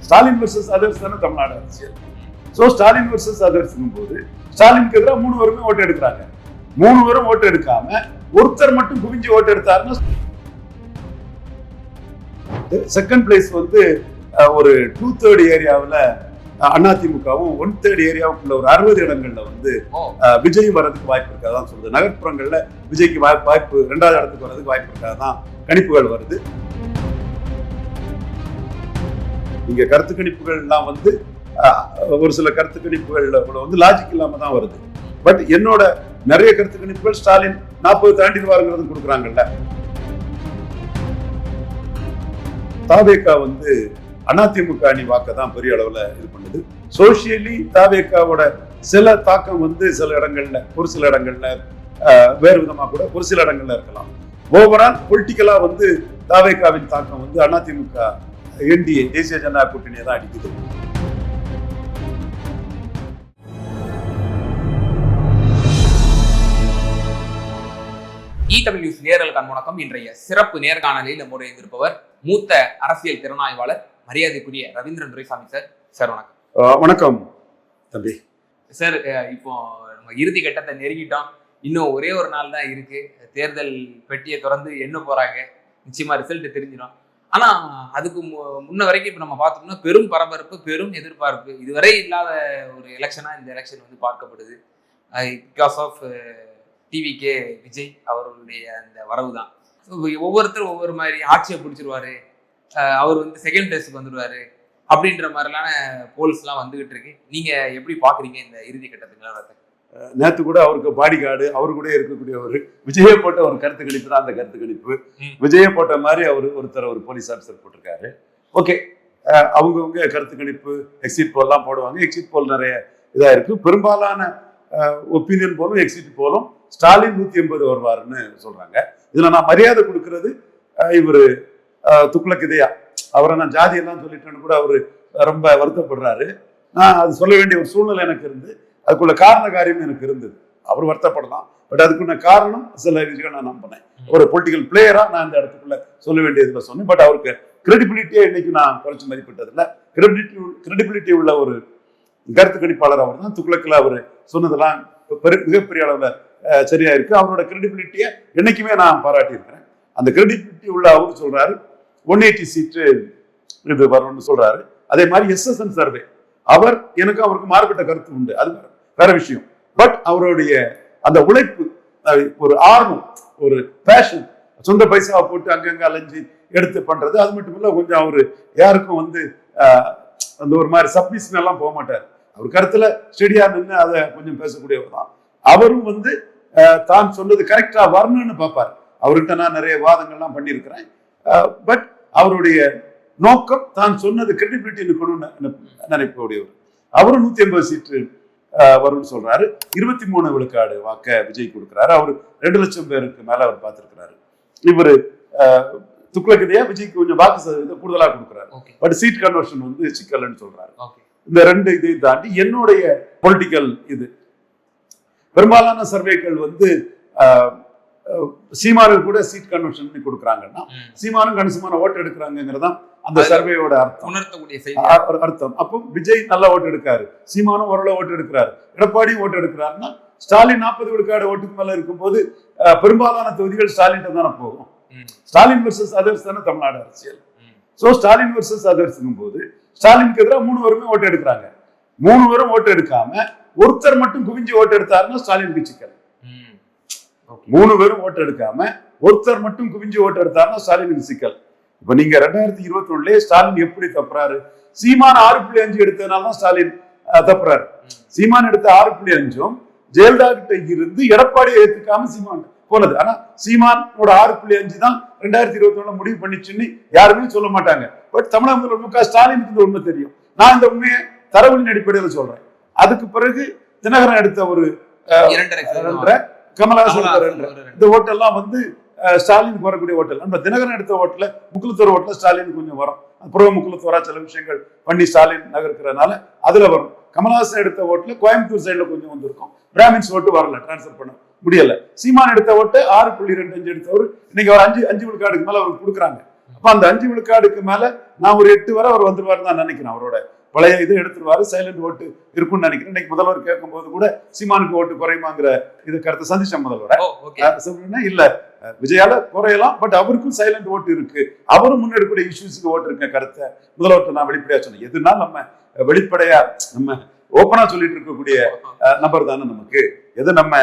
Stalin versus others தானே தமிழ்நாடு அரசியல். So Stalin versus அதர்ஸ்ங்கும் போது ஸ்டாலினுக்கு எதிராக 3 பேருமே ஓட்டு எடுக்கிறாங்க. 3 பேரும் ஓட்டு எடுக்காம ஒருத்தர் மட்டும் குவிஞ்சு ஓட்டு எடுத்தாருன்னா செகண்ட் பிளேஸ் வந்து ஒரு 2/3 ஏரியாவில் அதிமுகவும் 1/3 ஏரியாவுக்குள்ள ஒரு 60 இடங்கள்ல வந்து விஜய் வர்றதுக்கு வாய்ப்பு இருக்காதான் சொல்லுது. நகர்ப்புறங்கள்ல விஜய்க்கு வாய்ப்பு 2வது இடத்துக்கு வர்றதுக்கு வாய்ப்பு இருக்காதான் கணிப்புகள் வருது. இங்க கருத்து கணிப்புகள் எல்லாம் வந்து ஒரு சில கருத்து கணிப்புகள்ல வந்து லாஜிக் இல்லாம தான் வருது. பட் என்னோட நிறைய கருத்து கணிப்புகள் ஸ்டாலின் 40 தாண்டிடுவாருங்கிறது கொடுக்குறாங்கல்ல. தாவேகா வந்து அதிமுக அணி வாக்க தான் பெரிய அளவுல இது பண்ணுது. சோசியலி தாவேகாவோட சில தாக்கம் வந்து சில இடங்கள்ல ஒரு சில இடங்கள்ல வேறு விதமா கூட ஒரு சில இடங்கள்ல இருக்கலாம். ஓவரால் பொலிட்டிக்கலா வந்து தாவேகாவின் தாக்கம் வந்து அதிமுக என்டிஏ தேசிய ஜனநாயக கூட்டணியை தான் அடிக்குது. தமிழ் நியூஸ் நேயர்களுக்கு வணக்கம். இன்றைய சிறப்பு நேர்காணலில் நம்முடைய இருப்பவர் மூத்த அரசியல் திறனாய்வாளர் மரியாதைக்குரிய ரவீந்திரன் துரைசாமி சார். சார் வணக்கம். வணக்கம் தம்பி. சார், இப்போ நம்ம இறுதி கட்டத்தை நெருங்கிட்டோம். இன்னும் ஒரே ஒரு நாள் தான் இருக்கு. தேர்தல் பெட்டியை திறந்து எண்ண போறாங்க. நிச்சயமா ரிசல்ட் தெரிஞ்சிடும். ஆனா அதுக்கு முன்ன வரைக்கும் இப்ப நம்ம பார்த்தோம்னா பெரும் பரபரப்பு, பெரும் எதிர்பார்ப்பு. இதுவரை இல்லாத ஒரு எலெக்ஷனா இந்த எலெக்ஷன் வந்து பார்க்கப்படுது. பிகாஸ் ஆஃப் டிவிகே விஜய் அவர்களுடைய அந்த வரவு தான். ஒவ்வொருத்தரும் ஒவ்வொரு மாதிரி ஆட்சியை பிடிச்சிருவாரு, அவர் வந்து செகண்ட் பிளேஸுக்கு வந்துடுவாரு அப்படின்ற மாதிரிலான போல்ஸ் எல்லாம் வந்துகிட்டு இருக்கு. நீங்க எப்படி பாக்குறீங்க இந்த இறுதி கட்டத்துக்கு? நேற்று கூட அவருக்கு பாடி கார்டு அவரு கூட இருக்கக்கூடிய ஒரு விஜயை போட்ட ஒரு கருத்து கணிப்பு தான் அந்த கருத்து கணிப்பு. விஜயை போட்ட மாதிரி ஒருத்தர் ஒரு போலீஸ் ஆஃபீஸர் போட்டிருக்காரு. ஓகே, அவங்கவுங்க கருத்து கணிப்பு எக்ஸிட் போல்லாம் போடுவாங்க. எக்ஸிட் போல் நிறைய இதா இருக்கு. பெரும்பாலான ஒப்பீனியன் போலும் எக்ஸிட் போலும் ஸ்டாலின் 180 வருவாருன்னு சொல்றாங்க. இதுல நான் மரியாதை கொடுக்கறது இவரு துக்ளக் இதயா. அவரை நான் ஜாதியெல்லாம் சொல்லிட்டேன்னு கூட அவரு ரொம்ப வருத்தப்படுறாரு. நான் அது சொல்ல வேண்டிய ஒரு சூழ்நிலை எனக்கு இருந்து அதுக்குள்ள காரண காரியம் எனக்கு இருந்தது. அவர் வருத்தப்படலாம், பட் அதுக்குள்ள காரணம் சில விஷயம் நான் நம்பினேன். ஒரு பொலிட்டிக்கல் பிளேயரா நான் இந்த இடத்துக்குள்ள சொல்ல வேண்டியதுல சொன்னேன். பட் அவருக்கு கிரெடிபிலிட்டியே இன்னைக்கு நான் குறைச்சு மதிப்பிட்டதில்ல. கிரெடிபிலிட்டி உள்ள ஒரு கருத்து கணிப்பாளர் அவர் தான். துக்ளக்கில் அவர் சொன்னதெல்லாம் மிகப்பெரிய அளவுல சரியா இருக்கு. அவரோட கிரெடிபிலிட்டியை என்னைக்குமே நான் பாராட்டி இருக்கிறேன். அந்த கிரெடிபிலிட்டி உள்ள அவரு சொல்றாரு 180 சீட்டு இது வரும்னு சொல்றாரு. அதே மாதிரி SSN சர்வே அவர் எனக்கு அவருக்கு மாறுபட்ட கருத்து உண்டு, அது வேற விஷயம். பட் அவருடைய அந்த உழைப்பு, ஒரு ஆர்வம், ஒரு பேஷன், சொந்த பைசாவை போட்டு அங்கங்க அலைஞ்சு எடுத்து பண்றது, அது மட்டும் இல்ல கொஞ்சம் அவரு யாருக்கும் வந்து அந்த ஒரு மாதிரி சப்மிஷன் எல்லாம் போக மாட்டார். அவர் கருத்துல ஸ்டெடியா நின்று அதை கொஞ்சம் பேசக்கூடியவர் தான். அவரும் வந்து தான் சொன்னது கரெக்டா வரணும்னு பார்ப்பார். அவர்கிட்ட நான் நிறைய வாதங்கள்லாம் பண்ணியிருக்கிறேன். பட் அவருடைய நோக்கம் தான் சொன்னது கிரெடிபிலிட்டி இருக்கணும்னு நினைக்கக்கூடியவர். அவரும் 180 சீட்டு வரும்னு சொல்றாரு. 23 விழுக்காடு வாக்க விஜய் கொடுக்கிறாரு. அவர் 2 லட்சம் பேருக்கு மேல அவர் பார்த்திருக்கிறாரு. இவரு துக்ளக் இதயா விஜய்க்கு கொஞ்சம் வாக்கு சதவீதம் கூடுதலா கொடுக்குறாரு. பட் சீட் கன்வர்ஷன் வந்து சிக்கல்னு சொல்றாரு. இந்த 2 இதையும் தாண்டி என்னுடைய பொலிட்டிக்கல் இது பெரும்பாலான சர்வேக்கள் வந்து சீமானுக்கு கூட சீட் கன்வர்ஷன் பண்ணி கொடுக்குறாங்கன்னா சீமானும் கணிசமான ஓட்டு எடுக்கிறாங்கிறதா அந்த சர்வேயோட அர்த்தம். அப்போ விஜய் நல்ல ஓட்டு எடுக்காரு, சீமானும் ஓரளவு ஓட்டு எடுக்கிறாரு, எடப்பாடி ஓட்டு எடுக்கிறாருன்னா ஸ்டாலின் 40 விழுக்காடு ஓட்டுக்கு மேல இருக்கும்போது பெரும்பாலான தொகுதிகள் ஸ்டாலின் தானே போகும். ஸ்டாலின் வர்சஸ் அதர்ஸ் தானே தமிழ்நாடு அரசியல். ஸோ ஸ்டாலின் வர்சஸ் அதர்ஸ்ங்கும் போது ஸ்டாலினுக்கு எதிராக 3 பேருமே ஓட்டு எடுக்கிறாங்க. 3 பேரும் ஓட்டு எடுக்காம ஒருத்தர் மட்டும் குவிஞ்சு ஓட்டு எடுத்தாருன்னா ஸ்டாலினுக்கு சிக்கல். 3 பேரும் ஓட்டு எடுக்காம ஒருத்தர் மட்டும் குவிஞ்சு ஓட்டு எடுத்தாருன்னா ஸ்டாலினுக்கு சிக்கல். இப்ப நீங்க 2021 ஸ்டாலின் எப்படி தப்புறாரு? சீமான் 6.5 எடுத்ததுனாலதான் ஸ்டாலின் தப்புறாரு. சீமான் எடுத்த 6.5 ஜெயலலிதா கிட்ட இருந்து எடப்பாடியை ஏத்துக்காம சீமான் போனது. ஆனா சீமானோட 6.5 தான் 2021 முடிவு பண்ணிச்சுன்னு யாருமே சொல்ல மாட்டாங்க. பட் தமிழக முதல்வர் MK ஸ்டாலினுக்கு இந்த உண்மை தெரியும். நான் இந்த உண்மையை தரவுகளின் அடிப்படையில் சொல்றேன். அதுக்கு பிறகு தினகரன் எடுத்த ஒரு 2.5, கமலஹாசன் 2, இந்த ஓட்டெல்லாம் வந்து ஸ்டாலினுக்கு வரக்கூடிய ஓட்டல். நம்ம தினகரன் எடுத்த ஓட்டுல முக்குலத்தோர் ஓட்டுல ஸ்டாலினுக்கு கொஞ்சம் வரும். புறவ முக்குலத்தோரா சில விஷயங்கள் பண்ணி ஸ்டாலின் நகர்க்கிறதுனால அதுல வரும். கமலஹாசன் எடுத்த ஓட்டுல கோயம்புத்தூர் சைடுல கொஞ்சம் வந்திருக்கும். பிராமின்ஸ் ஓட்டு வரல, டிரான்ஸ்பர் பண்ண முடியல. சீமான் எடுத்த ஓட்டு 6.25 எடுத்தவர் இன்னைக்கு அவர் 5 விழுக்காடுக்கு மேல அவருக்கு கொடுக்குறாங்க. அப்ப அந்த 5 விழுக்காடுக்கு மேல நான் ஒரு 8 வரை அவர் வந்துருவாருன்னு தான் நினைக்கிறேன். அவரோட பழைய இது எடுத்துருவாரு, சைலண்ட் ஓட்டு இருக்கும்னு நினைக்கிறேன். இன்னைக்கு முதல்வர் கேட்கும் போது கூட சீமானுக்கு ஓட்டு குறையுமாங்கிற இது கருத்தை சந்திச்ச முதல்வரை இல்ல விஜயால குறையலாம், பட் அவருக்கும் சைலண்ட் ஓட்டு இருக்கு, அவரும் முன்னெடுக்கக்கூடிய இஷ்யூஸுக்கு ஓட்டு இருக்க கருத்தை முதல்வர்கிட்ட நான் வெளிப்படையா சொன்னேன். எதுனா நம்ம வெளிப்படையா நம்ம ஓப்பனா சொல்லிட்டு இருக்கக்கூடிய நபர் தானே நமக்கு. எது நம்ம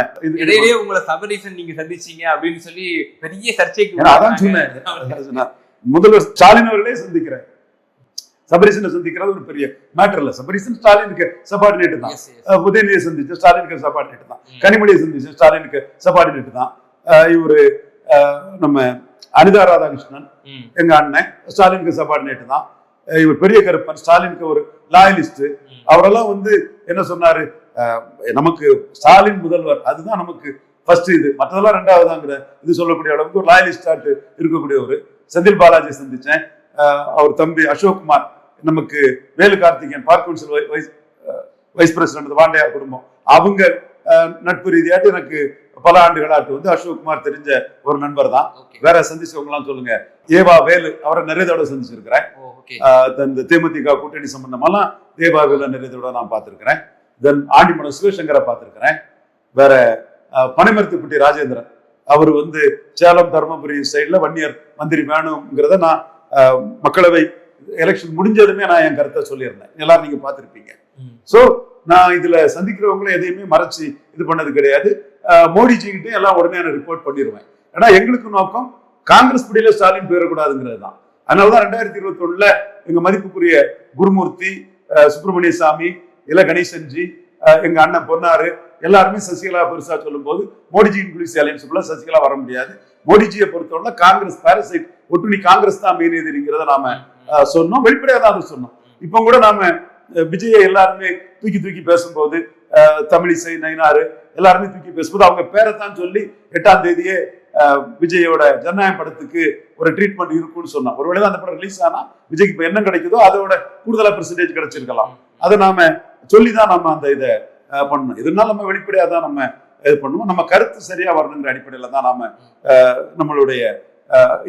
இடையிலேயே உங்களை சபரீசன் நீங்க சந்திச்சீங்க அப்படின்னு சொல்லி பெரிய சர்ச்சைக்கு அதான் சொன்னேன். முதல்வர் ஸ்டாலின் அவர்களே சந்திக்கிறேன், சபரீசனை சந்திக்கிறது ஒரு பெரிய மேட்டர் இல்ல. சபரீசன் ஸ்டாலினுக்கு சபார்டினேட் தான், உதயநிதியை சந்திச்சு ஸ்டாலினுக்கு சபார்டினேட் தான், கனிமொழியை சந்திச்சு ஸ்டாலினுக்கு சபார்டினேட் தான், இவரு நம்ம அனிதா ராதாகிருஷ்ணன் எங்க அண்ணன் ஸ்டாலினுக்கு சபார்டினேட் தான், இவர் பெரிய கருப்பன் ஸ்டாலினுக்கு ஒரு லாயலிஸ்ட். அவரெல்லாம் என்ன சொன்னாரு, நமக்கு ஸ்டாலின் முதல்வர் அதுதான் நமக்கு ஃபர்ஸ்ட், இது மற்றதெல்லாம் ரெண்டாவதாங்கிற இது சொல்லக்கூடிய அளவுக்கு ஒரு லாயலிஸ்டாட்டு இருக்கக்கூடிய ஒரு செந்தில் பாலாஜி சந்திச்சேன். அவர் தம்பி அசோக்குமார், நமக்கு Velu Karthikeyan park council vice president Vandaiyar குடும்பம், அவங்க நட்பு ரீதியாட்டு எனக்கு பல ஆண்டுகளாட்டு அசோக்குமார் தெரிஞ்ச ஒரு நண்பர் தான். வேற சந்திச்சவங்க எல்லாம் சொல்லுங்க. ஏவா வேலு, அவரை நிறைய தடவை சந்திச்சிருக்கிறேன். இந்த தேமுதிக கூட்டணி சம்பந்தமெல்லாம் தேவா வேலு நிறைய தடவை நான் பார்த்திருக்கிறேன். தென் ஆண்டிமடம் சிவசங்கரை பார்த்திருக்கிறேன். வேற பனைமரத்துப்பட்டி ராஜேந்திரன், அவர் சேலம் தருமபுரி சைட்ல வன்னியர் மந்திரி வேணுங்கிறத நான் மக்களவை எலெக்ஷன் முடிஞ்சதுமே நான் என் கருத்தை சொல்லியிருந்தேன், எல்லாரும் நீங்க பார்த்திருப்பீங்க. சோ நான் இதுல சந்திக்கிறவங்களை எதையுமே மறைச்சு இது பண்ணது கிடையாது. மோடிஜி கிட்டே எல்லாம் உடனே ரிப்போர்ட் பண்ணிடுவேன். ஏன்னா எங்களுக்கு நோக்கம் காங்கிரஸ் பிடியில ஸ்டாலின் போயிடக்கூடாதுங்கிறது தான். அதனாலதான் 2021 எங்க மதிப்புக்குரிய குருமூர்த்தி, சுப்பிரமணிய சாமி, இல கணேசன்ஜி, எங்க அண்ணன் பொன்னாரு எல்லாருமே சசிகலா பெருசா சொல்லும் போது மோடிஜி இன்க்ளூசிவ் அலையன்ஸ்குள்ள சசிகலா வர முடியாது. மோடிஜியை பொறுத்தவரை காங்கிரஸ் பாரசைட், ஒட்டுணி காங்கிரஸ் தான் மெயின் எதிரிங்கிறத நாம சொன்னோம், வெளிப்படையா தான் அதை சொன்னோம். இப்போ கூட நாம விஜயை எல்லாருமே தூக்கி தூக்கி பேசும்போது, தமிழிசை, நயினாரு எல்லாருமே தூக்கி பேசும்போது அவங்க பேரைத்தான் சொல்லி 8ஆம் தேதியே விஜயோட ஜனநாயக படத்துக்கு ஒரு ட்ரீட்மெண்ட் இருக்குன்னு சொன்னோம். ஒருவேளை அந்த படம் ரிலீஸ் ஆனா விஜய்க்கு இப்ப என்ன கிடைக்குதோ அதோட கூடுதலா பெர்சன்டேஜ் கிடைச்சிருக்கலாம். அதை நாம சொல்லிதான் நம்ம அந்த இதை பண்ணணும். இதனால நம்ம வெளிப்படையா தான் நம்ம இது பண்ணுவோம். நம்ம கருத்து சரியா வரணுங்கிற அடிப்படையில தான் நாம நம்மளுடைய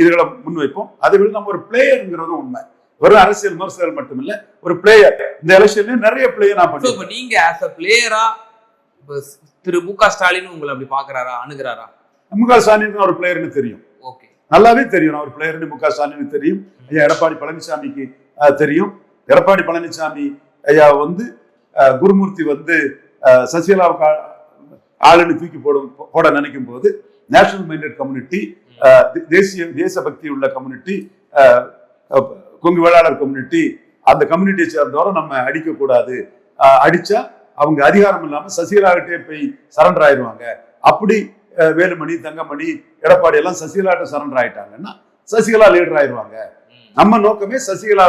இதுகளை முன்வைப்போம். அதை விட நம்ம ஒரு பிளேயருங்கிறதும் உண்மை. வெறும் அரசியல் விமர்சகர்கள் மட்டும் இல்ல, ஒரு பிளேயர். இந்த எலெக்ஷன்ல நிறைய பிளேயர் நான் பண்ணுவேன். நீங்க ஆஸ் அ பிளேயரா திரு மு.க. ஸ்டாலின் உங்களை அப்படி பாக்குறாரா, அணுகிறாரா? மு.க. ஸ்டாலின் ஒரு பிளேயர்னு தெரியும், நல்லாவே தெரியும். ஒரு பிளேயர்னு மு.க. ஸ்டாலின் தெரியும். ஐயா எடப்பாடி பழனிசாமிக்கு தெரியும். எடப்பாடி பழனிசாமி ஐயா குருமூர்த்தி சசிகலாவுக்கு ஆளுன்னு தூக்கி போட நினைக்கும் போது நேஷனல் மைண்டட் கம்யூனிட்டி, தேசபக்தி உள்ள கம்யூனிட்டி, கொங்கு வேளாளர் கம்யூனிட்டி, அந்த கம்யூனிட்டியை சேர்ந்தவரை நம்ம அடிக்க கூடாது, அடிச்சா அவங்க அதிகாரம் இல்லாம சசிகலாகிட்டே போய் சரண்டர் ஆயிடுவாங்க. அப்படி வேலுமணி, தங்கமணி, எடப்பாடி எல்லாம் சசிகலாட்ட சரண்டர் ஆயிட்டாங்கன்னா சசிகலா லீடர் ஆயிடுவாங்க. நம்ம நோக்கமே சசிகலா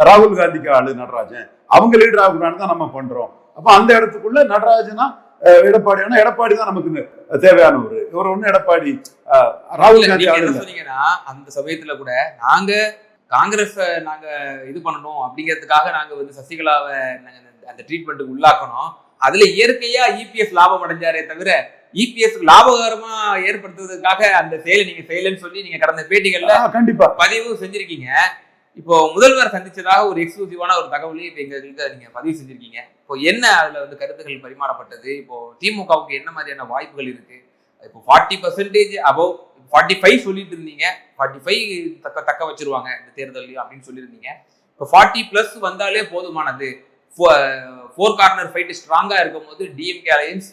ராகுல் காந்திக்கு ஆளு நடராஜன், அவங்க லீடர் ஆகுறான்னு தான் நம்ம பண்றோம். அப்ப அந்த இடத்துக்குள்ள நடராஜனா எடப்பாடினா எடப்பாடி தான் நமக்கு தேவையானவர். இவர் ஒண்ணு எடப்பாடி ராகுல் காந்தி சொன்னீங்கன்னா அந்த சமயத்துல கூட நாங்க காங்கிரஸ் நாங்க இது பண்ணணும் அப்படிங்கிறதுக்காக நாங்க சசிகலாவை அந்த ட்ரீட்மெண்ட்டுக்கு உள்ளாக்கணும். அதுல இயற்கையா இபிஎஸ் லாபம் அடைஞ்சாரே தவிர இபிஎஸ் லாபகரமா ஏற்படுத்துவதற்காக அந்த செயலை நீங்க செய்யலன்னு சொல்லி நீங்க கடந்த பேட்டிகள்ல கண்டிப்பா பதிவு செஞ்சிருக்கீங்க. இப்போ முதல்வர் சந்திச்சதாக ஒரு எக்ஸ்க்ளூசிவான ஒரு தகவலையும் இப்ப எங்களுக்கு நீங்க பதிவு செஞ்சிருக்கீங்க. இப்போ என்ன அதுல கருத்துக்கள் பரிமாறப்பட்டது? இப்போ திமுகவுக்கு என்ன மாதிரியான வாய்ப்புகள் இருக்கு? இப்போ 40% அபவ் 45 சொல்லிட்டு இருந்தீங்க, 45 தக்க வச்சிருவாங்க இந்த தேர்தலையும் அப்படின்னு சொல்லியிருந்தீங்க. இப்போ 40+ வந்தாலே போதுமானது, 4 கார்னர் ஃபைட் ஸ்ட்ராங்கா இருக்கும் போது டிஎம்கே அலையன்ஸ்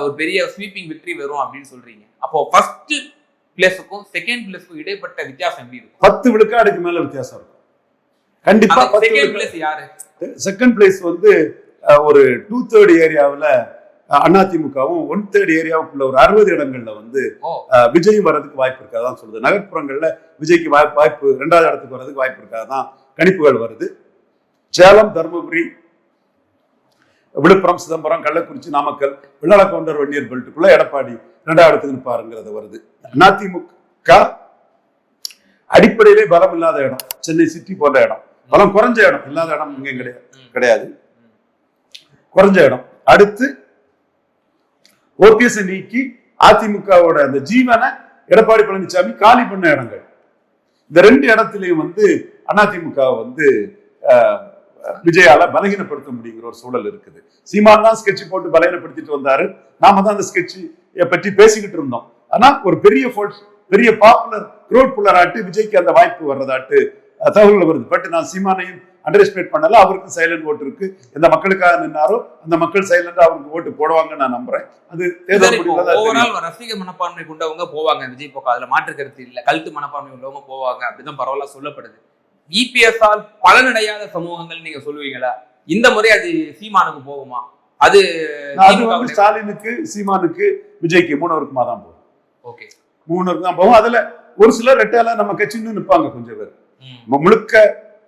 ஒரு பெரிய ஸ்வீப்பிங் விக்டரி வரும் அப்படின்னு சொல்றீங்க. அப்போ ஃபர்ஸ்ட் பிளேஸுக்கும் செகண்ட் பிளேஸுக்கும் இடைப்பட்ட வித்தியாசம் எப்படி இருக்கும்? 10 விழுக்காடுக்கு மேல வித்தியாசம் இருக்கும் கண்டிப்பா. செகண்ட் பிளேஸ் யாரு? செகண்ட் பிளேஸ் ஒரு 2/3 ஏரியாவில் அதிமுகவும் 1/3 ஏரியாவுக்குள்ள ஒரு 60 இடங்கள்ல விஜய் வர்றதுக்கு வாய்ப்பு இருக்காதான் சொல்லுது. நகர்ப்புறங்கள்ல விஜய்க்கு வாய்ப்பு 2வது இடத்துக்கு வர்றதுக்கு வாய்ப்பு இருக்காதான் கணிப்புகள் வருது. சேலம், தருமபுரி, விழுப்புரம், சிதம்பரம், கள்ளக்குறிச்சி, நாமக்கல், வெள்ளலக்கவுண்டர், வன்னியர் பெல்ட்டுக்குள்ள எடப்பாடி 2வது இடத்துக்கு நிற்பாருங்கிறது வருது. அதிமுக அடிப்படையிலே பலம் இல்லாத இடம், சென்னை சிட்டி போன்ற இடம், பலம் குறைஞ்ச இடம், இல்லாத இடம் இங்கே கிடையாது, குறைஞ்ச இடம். அடுத்து ஓபிஎஸ் நீக்கி அதிமுகவோட அந்த ஜீவனை எடப்பாடி பழனிசாமி காலி பண்ண இடங்கள். இந்த 2 இடத்துலயும் வந்து அதிமுக வந்து விஜயால பலகீனப்படுத்த முடியுங்கிற ஒரு சூழல் இருக்குது. சீமான் தான் ஸ்கெட்ச் போட்டு பலகீனப்படுத்திட்டு வந்தாரு. நாம தான் அந்த ஸ்கெட்ச் பற்றி பேசிக்கிட்டு இருந்தோம். ஆனா ஒரு பெரிய பாப்புலர் க்ரோட் புல்லராட்டு விஜய்க்கு அந்த வாய்ப்பு வர்றதாட்டு தகவல்கள் வருது. பட் நான் சீமானையும் அண்டர் எஸ்டிமேட் பண்ணல. அவருக்கு சைலண்ட் ஓட்டு இருக்கு. எந்த மக்களுக்காக நின்னாரோ அந்த மக்கள் சைலண்டா அவருக்கு ஓட்டு போடுவாங்கன்னு நான் நம்புறேன். அது ரசிக மனப்பான்மை கொண்டவங்க போவாங்க விஜய் போக்க, அதுல மாற்று கருத்து இல்ல. கழுத்து மனப்பான்மை உள்ளவங்க போவாங்க அப்படிதான் பரவாயில்ல சொல்லப்படுது. இபிஎஸ்ஆல் பலனடையாத சமூகங்கள் நீங்க சொல்லுவீங்களா? இந்த முறை அது சீமானுக்கு போகுமா? அது ஸ்டாலினுக்கு, சீமானுக்கு, விஜய்க்கு 3 தான் போகும். ஓகே, 3 தான் போகும். அதுல ஒரு சிலர் ரெட்டையால நம்ம கட்சின்னு நிற்பாங்க. கொஞ்சம் பேர் முழுக்க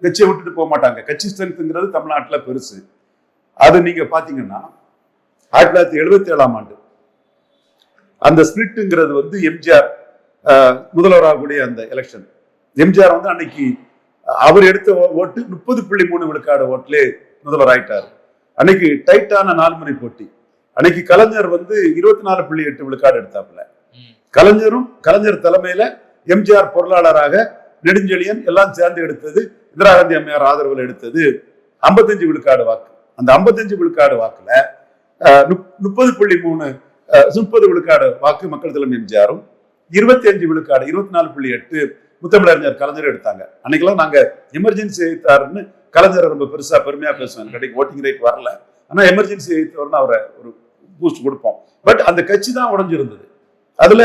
கட்சியை விட்டுட்டு போக மாட்டாங்க. கட்சி ஸ்ட்ரென்த்ங்கிறது தமிழ்நாட்டுல பெருசு. அது நீங்க பாத்தீங்கன்னா 1977ஆம் ஆண்டு அந்த ஸ்பிளிட்ங்கிறது வந்து எம்ஜிஆர் முதல்வராகக்கூடிய அந்த எலெக்ஷன், எம்ஜிஆர் வந்து அன்னைக்கு அவர் எடுத்த ஓட்டு 30.3 விழுக்காடு ஓட்டுல முதல்வர் ஆயிட்டாரு. அன்னைக்கு டைட்டான 4 முனை போட்டி. அன்னைக்கு கலைஞர் வந்து 24.8 விழுக்காடு எடுத்தாப்புல. கலைஞர் தலைமையில எம்ஜிஆர் பொருளாளராக, நெடுஞ்செழியன் எல்லாம் சேர்ந்து எடுத்தது, இந்திரா காந்தி அம்மையார் ஆதரவில் எடுத்தது 55 விழுக்காடு வாக்கு. அந்த 55 விழுக்காடு வாக்குல 30 விழுக்காடு வாக்கு மக்கள் தலைமை எம்ஜிஆரும், 25 விழுக்காடு 24.8 முத்தமிழறிஞர் கலைஞர் எடுத்தாங்க. அன்னைக்கெல்லாம் நாங்க எமர்ஜென்சி எழுத்தாருன்னு கலைஞர் ரொம்ப பெருசா பெருமையா பேசுவாங்க. கடைக்கு ஓட்டிங் ரைட் வரல, ஆனா எமர்ஜென்சி எழுத்தவர்னு அவரை ஒரு பூஸ்ட் கொடுப்போம். பட் அந்த கட்சி தான் உடைஞ்சிருந்தது. அதுல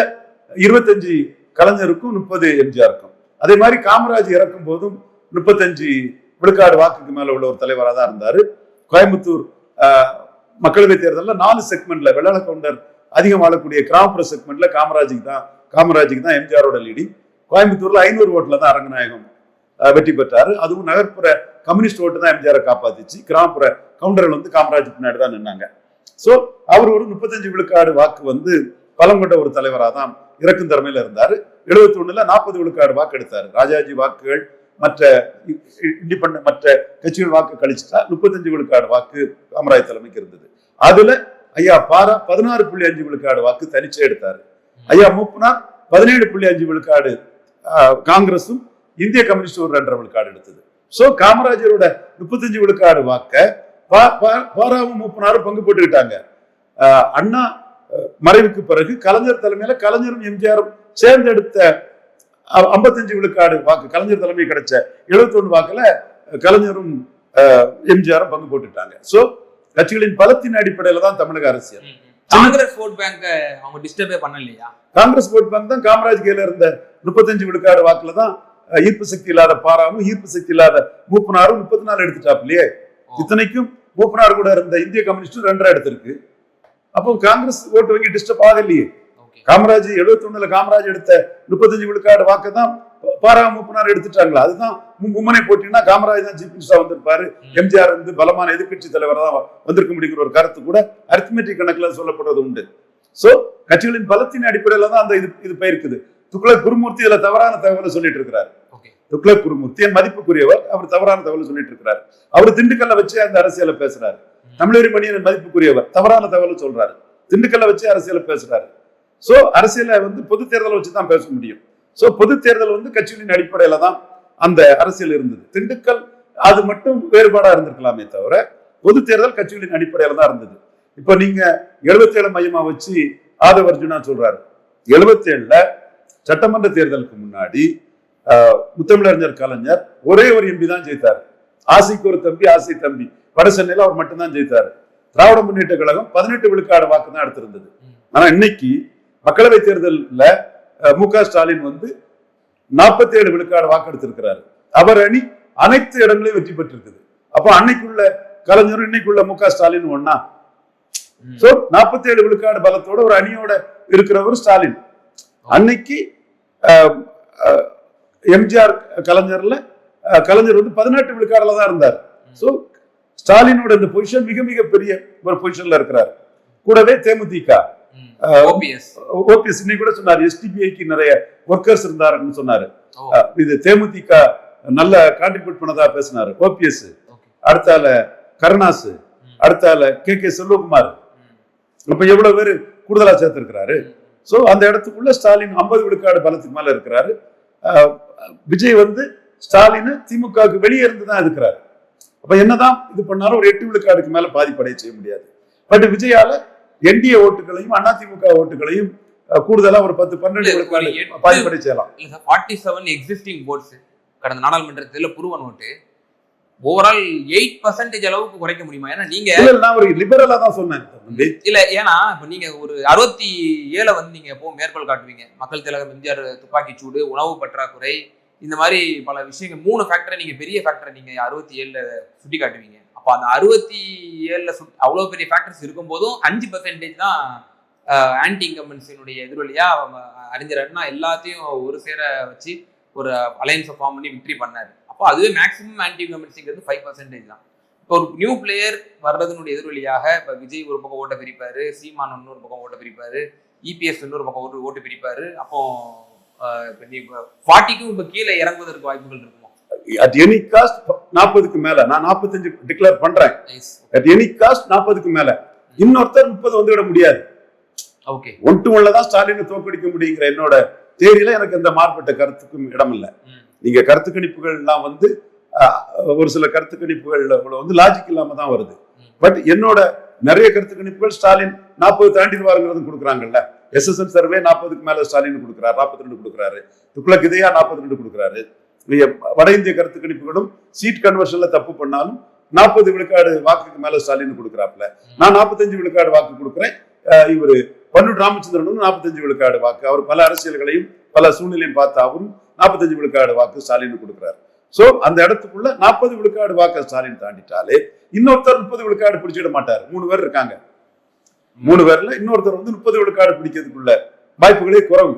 25 கலைஞருக்கும் 30 எம்ஜிஆருக்கும். அதே மாதிரி காமராஜ் இறக்கும் போதும் 35 விழுக்காடு வாக்குக்கு மேல உள்ள ஒரு தலைவராக தான் இருந்தாரு. கோயம்புத்தூர் மக்களவை தேர்தலில் 4 செக்மெண்ட்ல வெள்ளாள கவுண்டர் அதிகம் வாழக்கூடிய கிராமப்புற செக்மெண்ட்ல காமராஜுக்கு தான் எம்ஜிஆரோட லீடிங். கோயம்புத்தூர்ல 500 ஓட்டுல தான் அரங்கநாயகம் வெற்றி பெற்றாரு. அதுவும் நகர்ப்புற கம்யூனிஸ்ட் ஓட்டு தான் எம்ஜிஆரை காப்பாத்திச்சு. கிராமப்புற கவுண்டர்கள் வந்து காமராஜ் பின்னாடி தான் நின்னாங்க. சோ அவர் ஒரு 35 விழுக்காடு வாக்கு வந்து பலம் கொண்ட ஒரு தலைவராக தான் இறக்கும் திறமையில இருந்தாரு. 71ல 40 விழுக்காடு வாக்கு எடுத்தாரு. ராஜாஜி வாக்குகள் மற்ற கட்சிகள் வாக்கு கழிச்சுட்டா 35 விழுக்காடு வாக்கு காமராஜ் தலைமைக்கு இருந்தது. அதுல ஐயா பாரா 16.5 விழுக்காடு வாக்கு தனிச்சே எடுத்தாரு. ஐயா மூப்பனார் 17.5 விழுக்காடு காங்கிரசும், இந்திய கம்யூனிஸ்ட் ஒரு 2.5 விழுக்காடு எடுத்தது. சோ காமராஜரோட 35 விழுக்காடு வாக்க பாராவும் மூப்பனாரும் பங்கு போட்டுக்கிட்டாங்க. அண்ணா மறைவுக்கு பிறகு கலைஞர் தலைமையில கலைஞரும் எம்ஜிஆரும் சேர்ந்தெடுத்த 55 விழுக்காடு வாக்கு கலைஞர் தலைமை கிடைச்ச 71 வாக்குல கலைஞரும் எம்ஜிஆரும் பங்கு போட்டுட்டாங்க. சோ கட்சிகளின் பலத்தின் அடிப்படையில தான் தமிழக அரசியல். காங்கிரஸ் ஓட் பேங்க் அவங்க டிஸ்டர்பே பண்ணலையா? காங்கிரஸ் ஓட் பேங்க் தான் காமராஜ் கையில இருந்த 35 விழுக்காடு வாக்குல தான் ஈர்ப்பு சக்தி இல்லாத பாராவும் ஈர்ப்பு சக்தி இல்லாத மூப்பனாரும் 34 எடுத்துட்டாப்லயே. இத்தனைக்கும் மூப்பனார் கூட இருந்த இந்திய கம்யூனிஸ்ட் 2.5 எடுத்திருக்கு. அப்போ காங்கிரஸ் ஓட்டு வங்கி டிஸ்டர்ப் ஆகலையே. காமராஜ் 71ல காமராஜ் எடுத்த 35 விழுக்காடு வாக்கு தான் பாரா மூப்பனார் எடுத்துட்டாங்களா? அதுதான் மும்முனை போட்டினா காமராஜ் தான் சீஃப் மினிஸ்டரா வந்திருப்பாரு. எம்ஜிஆர் வந்து பலமான எதிர்கட்சி தலைவராக தான் வந்திருக்க முடியுங்கிற ஒரு கருத்து கூட அரித்மெட்டிக் கணக்குல சொல்லப்படுவது உண்டு. சோ கட்சிகளின் பலத்தின் அடிப்படையில தான் அந்த இது போயிருக்குது. துக்ளக் குருமூர்த்தி இதுல தவறான தகவலை சொல்லிட்டு இருக்கிறார். துக்ளக் குருமூர்த்தி என் மதிப்புக்குரியவர், அவர் தவறான தகவலை சொல்லிட்டு இருக்கிறார். அவர் திண்டுக்கல்ல வச்சு அந்த அரசியலை பேசுறாரு. தமிழறி மணியன் மதிப்புக்குரியவர் தவறான தகவலை சொல்றாரு. திண்டுக்கல்ல வச்சு அரசியலை பேசுறாரு. சோ அரசியலை வந்து பொது தேர்தலை வச்சுதான் பேச முடியும். சோ பொது தேர்தல் வந்து கட்சிகளின் அடிப்படையில தான் அந்த அரசியல் இருந்தது. திண்டுக்கல் அது மட்டும் வேறுபாடா இருந்திருக்கலாமே தவிர பொது தேர்தல் கட்சிகளின் அடிப்படையில தான் இருந்தது. இப்ப நீங்க 77 மையமா வச்சு ஆதவ அர்ஜுனா சொல்றாரு. 77ல சட்டமன்ற தேர்தலுக்கு முன்னாடி முத்தமிழறிஞர் கலைஞர் ஒரே ஒரு எம்பி தான் ஜெயித்தாரு. ஆசைக்கு ஒரு தம்பி, ஆசை தம்பி வட சென்னையில அவர் மட்டும்தான் ஜெயித்தாரு. திராவிட முன்னேற்ற கழகம் 18 விழுக்காடு வாக்கு தான் எடுத்திருந்தது. ஆனா இன்னைக்கு மக்களவை தேர்தலில் மு.க. ஸ்டாலின் வந்து 47 விழுக்காடு வாக்கு எடுத்திருக்கிறாரு. அவர் அணி அனைத்து இடங்களையும் வெற்றி பெற்றிருக்குது. அப்ப அன்னைக்குள்ள கலைஞரும் இன்னைக்குள்ள மு.க. ஸ்டாலின் ஒன்னா. சோ 47 விழுக்காடு பலத்தோட ஒரு அணியோட இருக்கிறவர் ஸ்டாலின். அன்னைக்கு எம்ஜிஆர் கலைஞர் வந்து 18 விழுக்காடுல தான் இருந்தார். சோ ஸ்டாலினோட இந்த பொசிஷன் மிக மிக பெரிய ஒரு பொசிஷன்ல இருக்கிறார். கூடவே தேமுதிக ஓபிஎஸ் இன்னைக்கு கூட சொன்னார், எஸ்டிபிஐக்கு நிறைய ஒர்க்கர்ஸ் இருந்தாருன்னு சொன்னாரு. இது தேமுதிக நல்ல கான்ட்ரிபியூட் பண்ணதா பேசினாரு ஓபிஎஸ். அடுத்தால கருணாசு, அடுத்தால கே செல்வகுமார். இப்ப எவ்வளவு பேரு கூடுதலா சேர்த்திருக்கிறாரு. சோ அந்த இடத்துக்குள்ள ஸ்டாலின் 50 விழுக்காடு பலத்துக்கு மேல இருக்கிறாரு. விஜய் வந்து ஸ்டாலின் திமுகவுக்கு வெளியே இருந்து தான் இருக்கிறாரு. அப்ப என்னதான் இது பண்ணாலும் ஒரு 8 விழுக்காடுக்கு மேல பாதிப்படைய செய்ய முடியாது. பட் விஜயால என்டிஏ ஓட்டுகளையும் அதிமுக ஓட்டுகளையும் கூடுதலா ஒரு 10-12 விழுக்காடு பாதிப்படைய செய்யலாம். 47 எக்ஸிஸ்டிங் ஓட்ஸ் கடந்த நாடாளுமன்றத்தில் புருவன் ஓட்டு ஓவரால் 8% அளவுக்கு குறைக்க முடியுமா? ஏன்னா நீங்க நான் ஒரு லிபரலா தான் சொன்னேன் இல்ல, ஏன்னா இப்ப நீங்க ஒரு 67 வந்து நீங்க எப்போ மேற்கோள் காட்டுவீங்க. மக்கள் திலகம் எம்ஜிஆர் துப்பாக்கி சூடு, உணவு பற்றாக்குறை, இந்த மாதிரி பல விஷயங்கள் 3 ஃபேக்டரை நீங்க பெரிய ஃபேக்டரை நீங்க 67 சுட்டி காட்டுவீங்க. அப்ப அந்த 67 அவ்வளவு பெரிய ஃபேக்டர்ஸ் இருக்கும் போதும் 5% தான் ஆன்டி இன்கம்பன்சினுடைய எதிரொலியா அறிஞர் அண்ணா எல்லாத்தையும் ஒரு சேர வச்சு ஒரு அலையன்ஸை ஃபார்ம் பண்ணி விக்ட்ரி பண்ணாரு. அப்போ அதுவே மேக்ஸிமம் ஆன்டி இன்கம்பன்சிங்கிறது 5% தான். இப்போ ஒரு நியூ பிளேயர் வர்றதுனுடைய எதிரொலியாக இப்போ விஜய் ஒரு பக்கம் ஓட்ட பிரிப்பாரு, சீமான் இன்னொரு பக்கம் ஓட்ட பிரிப்பாரு, இபிஎஸ் இன்னொரு பக்கம் ஓட்டு பிரிப்பாரு. அப்போ 40க்கும் இப்போ கீழே இறங்குவதற்கு வாய்ப்புகள் இருக்குமா? அட் எனி காஸ்ட் 40க்கு மேல, நான் 45 டிக்ளேர் பண்றேன். அட் எனி காஸ்ட் 40க்கு மேல இன்னொருத்தர் 30 வந்து விட முடியாது. ஓகே, 1-1 தான் ஸ்டாலினை தோற்கடிக்க முடியுங்கிற என்னோட தேரியில எனக்கு எந்த மாறுபட்ட கருத்துக்கும் இடம் இல்லை. நீங்க கருத்து கணிப்புகள்லாம் வந்து ஒரு சில கருத்து கணிப்புகள் வந்து லாஜிக் இல்லாம தான் வருது. பட் என்னோட நிறைய கருத்து கணிப்புகள் ஸ்டாலின் 40 தாண்டிடுவாருங்கிறது கொடுக்குறாங்கல்ல. SSN சர்வே 40க்கு மேல ஸ்டாலின் கொடுக்குறாரு, 42 கொடுக்குறாரு. துக்ளக் இதயா 42 கொடுக்குறாரு. வட இந்திய கருத்து கணிப்புகளும் சீட் கன்வர்ஷன்ல தப்பு பண்ணாலும் 40 விழுக்காடு வாக்குக்கு மேல ஸ்டாலின் கொடுக்குறாப்ல. நான் 45 விழுக்காடு வாக்கு கொடுக்குறேன். இவரு பன்னூர் ராமச்சந்திரனும் 45 விழுக்காடு வாக்கு. அவர் பல அரசியல்களையும் பல சூழ்நிலையும் பார்த்து அவரும் 45 விழுக்காடு வாக்கு ஸ்டாலின் கொடுக்குறாரு. சோ அந்த இடத்துக்குள்ள 40 விழுக்காடு வாக்கு ஸ்டாலின் தாண்டிட்டாலே இன்னொருத்தர் 30 விழுக்காடு பிடிச்சிட மாட்டாரு. 3 பேர் இருக்காங்க. 3 பேர்ல இன்னொருத்தர் வந்து 30 விழுக்காடு பிடிக்கிறதுக்குள்ள வாய்ப்புகளே குறைவு.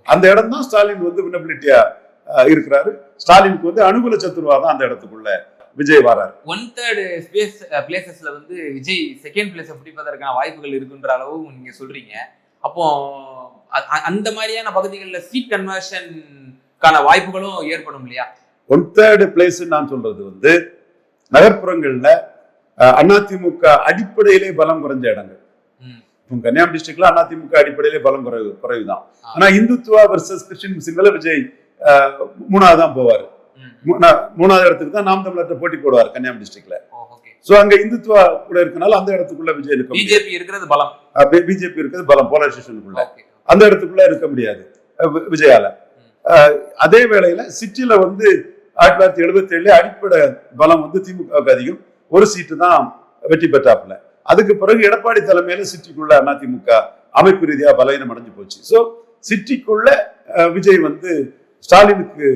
அந்த இடம் தான் ஸ்டாலின் வந்து வினபிலிட்டியா இருக்கிறாரு. ஸ்டாலினுக்கு வந்து அனுகூல சத்துருவா தான் அந்த இடத்துக்குள்ள விஜய் வராரு. 1/3 பிளேசஸ்ல வந்து விஜய் செகண்ட் பிளேஸை பிடிப்பதற்கான வாய்ப்புகள் இருக்குன்ற அளவு நீங்க சொல்றீங்க. அப்போ அந்த மாதிரியான பகுதிகளில் சீட் கன்வர்ஷன்கான வாய்ப்புகளும் ஏற்படும் இல்லையா? 1/3 பிளேஸ் நான் சொல்றது வந்து நகர்ப்புறங்கள்ல அதிமுக அடிப்படையிலே பலம் குறைஞ்ச இடங்கள். கன்னியாகுமரி டிஸ்ட்ரிக்ட்ல அதிமுக அடிப்படையிலே பலம் குறைவுதான். ஆனா இந்துத்துவா வர்சஸ் கிறிஸ்டின் முஸ்லிம்களை விஜய் 3வது தான் போவாரு. 3வது இடத்துக்கு தான் நாம் தமிழர்கிட்ட போட்டி போடுவார் கன்னியாகுமரி டிஸ்ட்ரிக்ட்ல. சோ அங்க இந்துத்துவா கூட இருக்கனால அந்த இடத்துக்குள்ள விஜய் இருக்க முடியாது. பிஜேபி இருக்கிறது பலம், பிஜேபி இருக்கிறது பலம், போலரைசேஷனுக்குள்ள அந்த இடத்துக்குள்ள இருக்க முடியாது விஜயால. அதே வேளையில சிட்டில வந்து 1977 அடிப்படை பலம் வந்து திமுகவுக்கு அதிகம். ஒரு சீட்டு தான் வெற்றி பெற்றாப்புல. அதுக்கு பிறகு எடப்பாடி தலைமையில சிட்டிக்குள்ள அதிமுக அமைப்பு ரீதியா பலவீனம் அடைஞ்சு போச்சு. சோ சிட்டிக்குள்ள விஜய் வந்து ஸ்டாலினுக்கு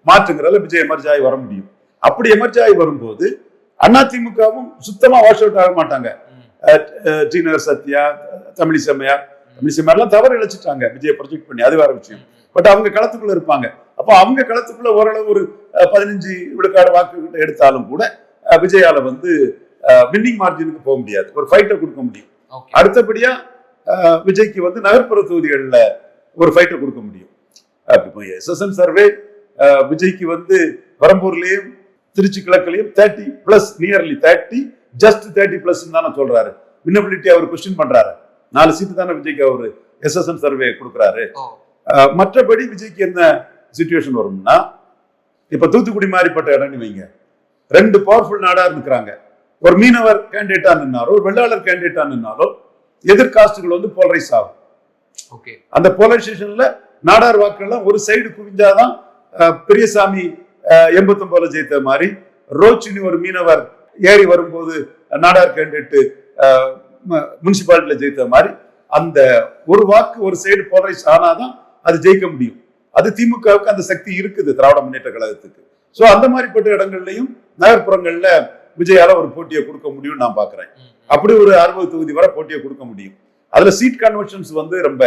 மாற்றுங்கிறத விஜய் எமர்ஜ் ஆகி வர முடியும். அப்படி எமர்ஜ் ஆகி வரும்போது அதிமுகவும் சுத்தமா வாஷ் அவுட் ஆக மாட்டாங்க. டி நகர் சத்யா, தமிழிசைமார்லாம் தவறு இழைச்சிட்டாங்க விஜய் ப்ரொஜெக்ட் பண்ணி, அது வேற விஷயம். பட் அவங்க களத்துக்குள்ள இருப்பாங்க. அப்போ அவங்க களத்துக்குள்ள ஓரளவு ஒரு 15 விழுக்காடு வாக்கு எடுத்தாலும் கூட விஜயால வந்து வின்னிங் மார்ஜினுக்கு போக முடியாது, ஒரு ஃபைட்டை கொடுக்க முடியும். அடுத்தபடியா விஜய்க்கு வந்து நகர்ப்புற தொகுதிகளில் ஒரு ஃபைட்டை கொடுக்க முடியும். SSN சர்வே விஜய்க்கு வந்து பெரம்பூர்லயும் திருச்சி கிழக்குலயும் 30+, நியர்லி 30, ஜஸ்ட் 30+ தானே சொல்றாரு. வினபிலிட்டி அவர் கொஸ்டின் பண்றாரு. 4 சீட்டு தானே விஜய்க்கு அவரு SSN சர்வே கொடுக்குறாரு. மற்றபடி விஜய்க்கு என்ன சிச்சுவேஷன் வரும்னா, இப்ப தூத்துக்குடி மாறிப்பட்ட இடம் வைங்க, 2 பவர்ஃபுல் நாடார் இருக்கிறாங்க. ஒரு மீனவர் கேண்டிடேட்டா நின்னாரோ, ஒரு வெள்ளாளர் கேண்டிடேட்டா நின்னாலோ எதிர்காஸ்டுகள் வந்து போலரைஸ் ஆகும். அந்த போலரைசேஷன்ல நாடார் வாக்குகள்லாம் ஒரு சைடு குவிஞ்சாதான் பெரியசாமி 89 ஜெயித்த மாதிரி, ரோச்சினி ஒரு மீனவர் ஏறி வரும்போது நாடார் கேண்டிடேட் முனிசிபாலிட்டியில ஜெயித்த மாதிரி, அந்த ஒரு வாக்கு ஒரு சைடு போலரைஸ் ஆனாதான் அது ஜெயிக்க முடியும். அது திமுகவுக்கு அந்த சக்தி இருக்குது, திராவிட முன்னேற்ற கழகத்துக்கு. சோ அந்த மாதிரிப்பட்ட இடங்கள்லயும் நகர்ப்புறங்கள்ல விஜயால ஒரு போட்டியை கொடுக்க முடியும் நான் பாக்குறேன். அப்படி ஒரு 60 தொகுதி வரை போட்டியை கொடுக்க முடியும். அதுல சீட் கன்வர்ஷன்ஸ் வந்து ரொம்ப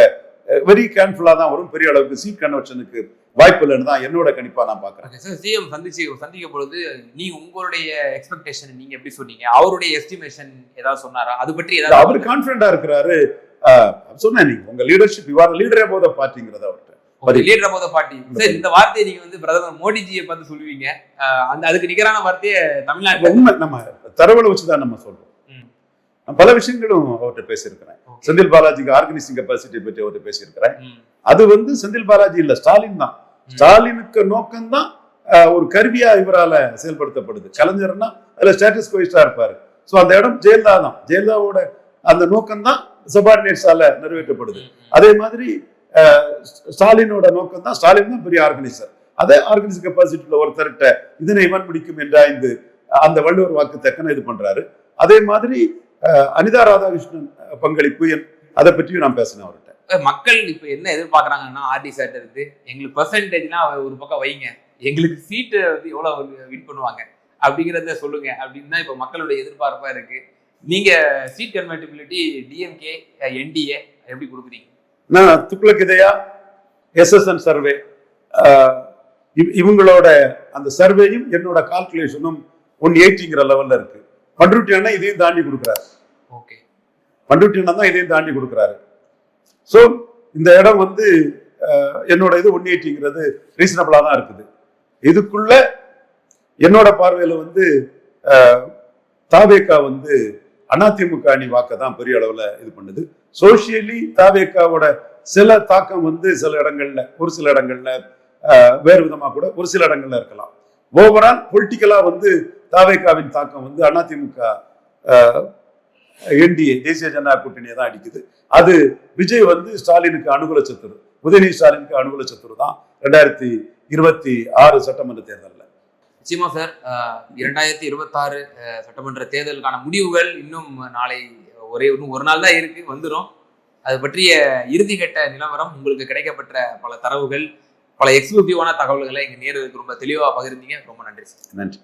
வெரி கேர்ஃபுல்லா தான் வரும். பெரிய அளவுக்கு சீட் கன்வர்ஷனுக்கு வாய்ப்பு இல்லைன்னு தான் என்னோட கணிப்பா நான் பாக்குறேன். சிஎம் சந்திக்க பொழுது நீ உங்களுடைய எக்ஸ்பெக்டேஷன் நீங்க எப்படி சொன்னீங்க? அவருடைய எஸ்டிமேஷன் ஏதாவது சொன்னாரா? அது பற்றி ஏதாவது அவர் கான்பிடண்டா இருக்கிறாரு. சொன்னேன், நீங்க உங்க லீடர்ஷிப் யூ ஆர் லீடர் அபௌ தி பார்ட்டிங்கறத அவர்ட்ட லீடர் அபௌ தி பார்ட்டி. சரி, இந்த வார்த்தையை நீங்க வந்து பிரதமர் மோடிஜியை பார்த்து சொல்லுவீங்க. அந்த அதுக்கு நிகரான வார்த்தையை தமிழ்நாட்டுல உண்மை நம்ம தரவுல வச்சுதான் நம்ம சொல்றோம். நான் பல விஷயங்களும் அவர்கிட்ட பேசியிருக்கிறேன். செந்தில் பாலாஜிக்கு ஆர்கனைசிங் கெப்பாசிட்டி பற்றி அவர்கிட்ட பேசியிருக்கிறேன். அது வந்து செந்தில் பாலாஜி இல்ல, ஸ்டாலின் தான் ஸ்டாலினுக்கு நோக்கம்தான் ஒரு கருவியா இவரால செயல்படுத்தப்படுது. கலைஞர்னா அதுல ஸ்டேட்டஸ் கோயிஸ்டா இருப்பாரு. ஸோ அந்த இடம் ஜெயலலிதா தான். ஜெயலலிதாவோட அந்த நோக்கம் தான் சபார்டினேட்ஸால நிறைவேற்றப்படுது. அதே மாதிரி ஸ்டாலினோட நோக்கம் தான், ஸ்டாலின் தான் பெரிய ஆர்கனைசர். அதே ஆர்கனைசர் கெப்பாசிட்டியில ஒருத்தர்கிட்ட இதனை இவன் முடிக்கும் என்றாய்ந்து அந்த வள்ளுவர் வாக்கு தக்கன இது பண்றாரு. அதே மாதிரி அனிதா ராதாகிருஷ்ணன் பங்களிப்பு அதை பற்றியும் நான் பேசினேன் அவர்கிட்ட. மக்கள் இப்ப என்ன எதிர்பார்க்கறாங்கன்னா, ஆர்டி சார் இருக்கு எங்களுக்கு பெர்சன்டேஜ்லாம் ஒரு பக்கம் வைங்க, எங்களுக்கு சீட்டு வந்து எவ்வளவு வின் பண்ணுவாங்க அப்படிங்கிறத சொல்லுங்க அப்படின்னு தான் இப்ப மக்களுடைய எதிர்பார்ப்பா இருக்கு. நீங்க சீட் கன்வெர்டிபிலிட்டி டிஎம்கே என்டிஏ எப்படி கொடுக்குறீங்க? நான் துக்ளக் இதயா SSN சர்வே இவங்களோட அந்த சர்வேயும் என்னோட கால்குலேஷனும் 180ங்கிற லெவல்ல இருக்கு. பண்ருட்டி அண்ணா இதையும் தாண்டி கொடுக்குறாரு. ஓகே, பண்ருட்டி அண்ணா தான் இதையும் தாண்டி கொடுக்குறாரு. ஸோ இந்த இடம் வந்து என்னோட இது 180ங்கிறது ரீசனபிளா தான் இருக்குது. இதுக்குள்ள என்னோட பார்வையில வந்து தாவேகா வந்து அதிமுக அணி வாக்க தான் பெரிய அளவுல இது பண்ணுது. சோசியலி தாவேகாவோட சில தாக்கம் வந்து சில இடங்கள்ல, ஒரு சில இடங்கள்ல வேறு விதமா கூட ஒரு சில இடங்கள்ல இருக்கலாம். ஓவரால் பொலிட்டிக்கலா வந்து தாவேகாவின் தாக்கம் வந்து அதிமுக என்டிஏ தேசிய ஜனநாயக கூட்டணியை தான் அடிக்குது. அது விஜய் வந்து ஸ்டாலினுக்கு அனுகூல சத்துரு, உதயநிதி ஸ்டாலினுக்கு அனுகூல சத்துரு தான் 2026 சட்டமன்ற தேர்தலில். நிச்சயமா சார், 2026 சட்டமன்ற தேர்தலுக்கான முடிவுகள் இன்னும் நாளை இன்னும் ஒரு நாள் தான் இருக்கு, வந்துடும். அது பற்றிய இறுதிக்கட்ட நிலவரம், உங்களுக்கு கிடைக்கப்பட்ட பல தரவுகள், பல எக்ஸ்க்ளூசிவான தகவல்களை எங்க நேயர்களுக்கு ரொம்ப தெளிவா பகிர்ந்தீங்க. ரொம்ப நன்றி சார். நன்றி.